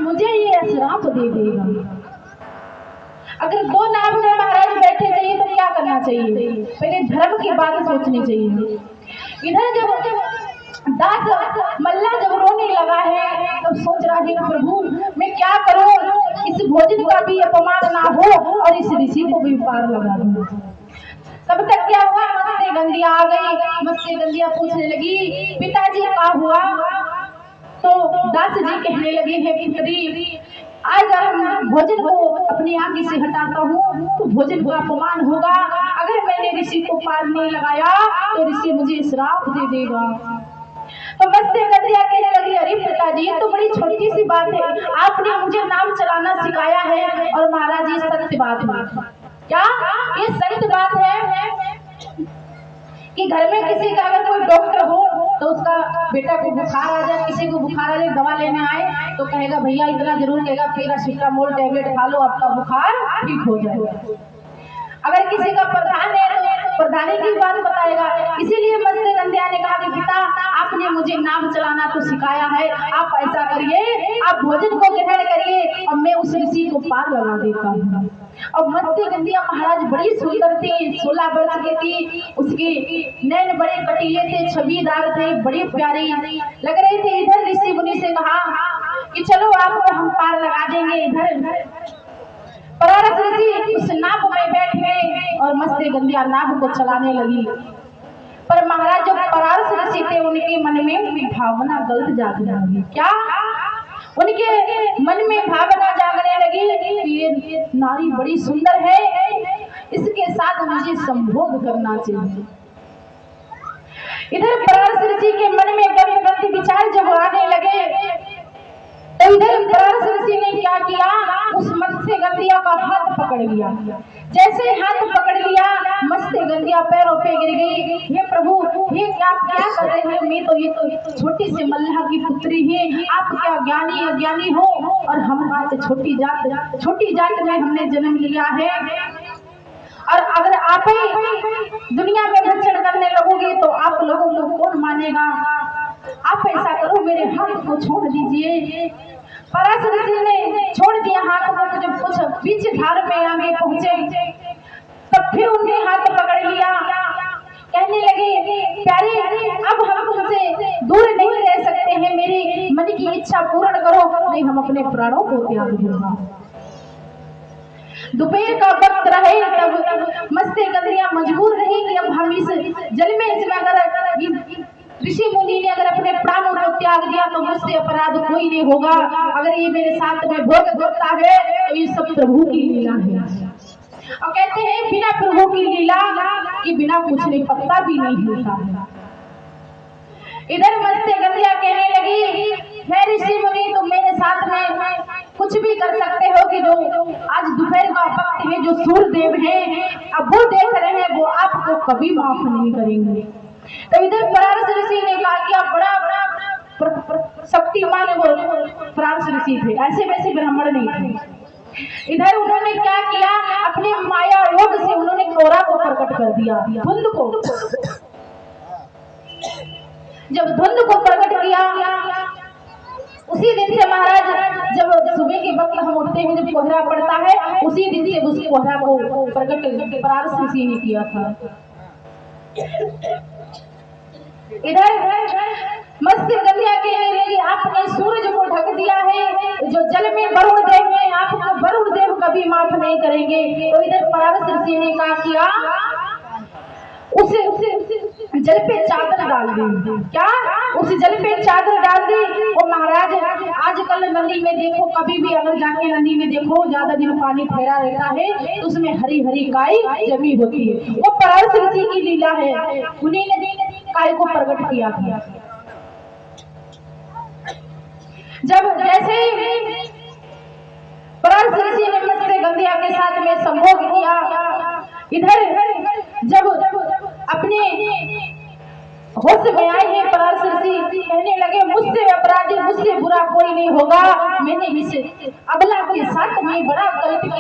मुझे ये श्राप दे देगा। अगर दो नाव में महाराज बैठे चाहिए तो क्या करना चाहिए? पहले धर्म की बात सोचनी चाहिए। इधर जब दास मल्ला जब रोने लगा है तब सोच रहा है प्रभु मैं क्या करूं, इस भोजन का भी अपमान ना हो और इस ऋषि को भी पार लगा दूं। तब तक क्या हुआ, मस्ते गंदिया आ गई। मस्ते गंदिया पूछने लगी पिताजी क्या हुआ? तो दास जी कहने लगे है पुत्री, अगर हम भोजन को अपनी आंखें से हटाता हूँ तो भोजन का अपमान होगा। अगर मैंने ऋषि को पार नहीं लगाया तो ऋषि मुझे श्राप दे देगा। तो मस्ते गंदिया कहने लगी अरे पिताजी ये तो बड़ी छोटी सी बात है, आपने मुझे नाम चलाना सिखाया है। और महाराज ये सत्य बात है क्या? ये सत्य बात है कि घर में किसी का अगर कोई डॉक्टर हो तो उसका बेटा को बुखार आ जाए, किसी को बुखार आ जाए, दवा लेने आए तो कहेगा भैया इतना जरूर कहेगा पैरासिटामोल टैबलेट खा लो आपका बुखार ठीक हो जाएगा। अगर किसी का प्रधान है तो प्रधानी की बात बताएगा। इसीलिए मस्ते गंदिया ने कहा कि पिता आपने मुझे नाम चलाना तो सिखाया है, आप ऐसा करिए आप भोजन को ग्रहण करिए और मैं उस ऋषि को पार लगा देता हूँ। और मस्ते गंदिया महाराज बड़ी सुंदर थी, 16 वर्ष की थी, उसके नैन बड़े कटीले थे, छबीदार थे, बड़ी प्यारी लग रही थी। इधर ऋषि मुनि से कहा कि चलो आपको हम पार लगा देंगे। इधर परारस ऋषि उस नाव में बैठ गए और मस्ते गंदिया नाव को चलाने लगी। पर महाराज जो परारस ऋषि थे उनके मन में भावना गलत जागने लगी। क्या? उनके मन में भावना जागने लगी कि ये नारी बड़ी सुंदर है, इसके साथ मुझे संभोग करना चाहिए। इधर परारस ऋषि के मन में गलत गलत विचार जब आने लगे तो इधर परारस ऋषि ने क्या किया, उस मत्स्य गंदिया का हाथ पकड़ लिया। जैसे हाथ पकड़ लिया मत्स्य गंदिया पैरों पे गिर गई। हे प्रभु ये क्या कर रहे हैं? मैं तो ये तो छोटी सी मल्लाह की पुत्री है, आप क्या ज्ञानी अज्ञानी हो? और हम छोटी जात में हमने जन्म लिया है और अगर आप ही दुनिया में भक्षण करने लगोगे तो आप लोगों को कौन मानेगा? आप ऐसा करो मेरे हाथ को छोड़ दीजिए। परारस ऋषि ने छोड़ दिया हाथ को। जब कुछ बीच धार में आगे पहुंचे तब फिर उनके हाथ पकड़ लिया। कहने लगे प्यारे अब हम तुमसे दूर नहीं रह सकते हैं, मेरी मन की इच्छा पूर्ण करो नहीं हम अपने प्राणों को त्याग दूंगा। दोपहर का वक्त रहे तब मस्ते गंदिया मजबूर रही कि अब हम इस जल में इसमें अगर ऋषि मुनि ने अगर अपने प्राणों को त्याग दिया तो मुझसे अपराध कोई नहीं होगा। अगर ये मेरे साथ में भोग करता है तो ये सब प्रभु की लीला है। और कहते हैं बिना प्रभु की लीला कि बिना कुछ नहीं पत्ता भी नहीं हिलता है। इधर मस्ते गंदिया कहने लगी है ऋषि मुनि तुम मेरे साथ में कुछ भी कर सकते हो कि जो आज दोपहर का वक्त है, जो सूर्यदेव है अब वो देख रहे हैं, वो आपको कभी माफ नहीं करेंगे। तो इधर परारस ऋषि ने कहा कि आप बड़ा शक्तिमान परारस ऋषि थे, ऐसे वैसे ब्राह्मण नहीं थे। इधर उन्होंने क्या किया, अपने माया योग से उन्होंने कोरा को प्रकट कर दिया, धुंध को। जब धुंध को प्रकट किया उसी दिन से महाराज जब सुबह के वक्त हम उठते हैं जब कोहरा पड़ता है उसी दिन से उस कोहरा को प्रकट परारस ऋषि ने किया था। इधर मत्स्य गंदिया कहने लगी आपने सूरज को ढक दिया है, जो जल में वरुण देव है आपको वरुण देव कभी माफ नहीं करेंगे। तो इधर परारस ऋषि ने कहा किया उसे जल पे चादर डाल दी। क्या? उस जल पे चादर डाल दी। और महाराज आजकल नदी में देखो, कभी भी अगर जाके नदी में देखो ज्यादा दिन पानी ठहरा रहता है तो उसमें हरी हरी गाय जमी होती है, वो परारस ऋषि की लीला है। उन्हीं ने गाय को प्रकट किया था। जब जैसे परारस ऋषि ने मत्स्य गंदिया के साथ में संभोग किया, इधर जब अपने होश में आए हैं परारस ऋषि कहने लगे मुझसे अपराधी मुझसे बुरा कोई नहीं होगा, मैंने इस अबला के साथ में बड़ा गलत किया।